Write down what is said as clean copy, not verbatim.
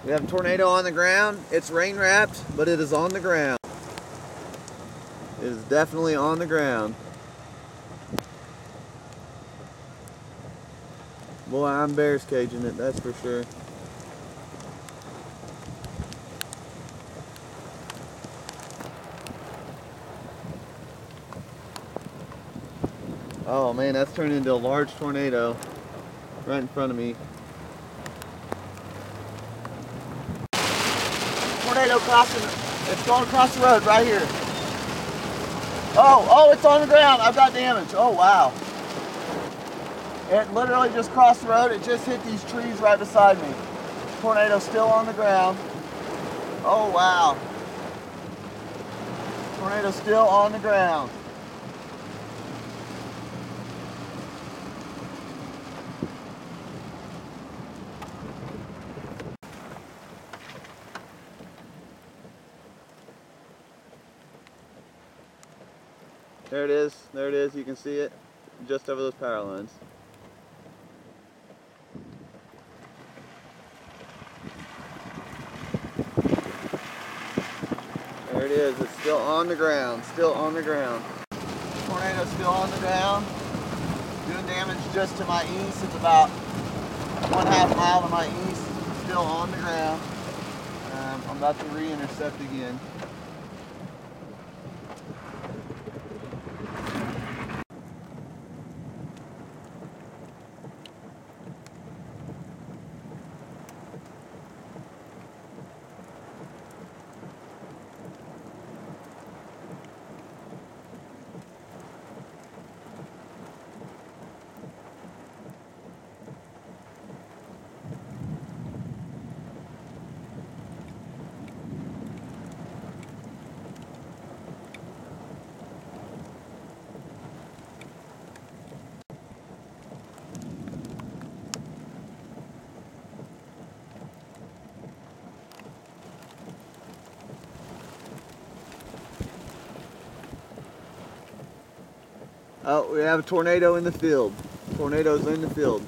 We have a tornado on the ground. It's rain wrapped, but it is on the ground. It is definitely on the ground. Boy, I'm bears caging it, that's for sure. Oh man, that's turned into a large tornado right in front of me. Tornado crossing, it's going across the road right here. Oh, it's on the ground. I've got damage. Oh, wow. It literally just crossed the road. It just hit these trees right beside me. Tornado's still on the ground. Oh, wow. Tornado's still on the ground. There it is. There it is. You can see it just over those power lines. There it is. It's still on the ground. Still on the ground. Tornado's still on the ground. Doing damage just to my east. It's about 1/2 mile to my east. Still on the ground. I'm about to re-intercept again. Oh, we have a tornado in the field. Tornado's in the field.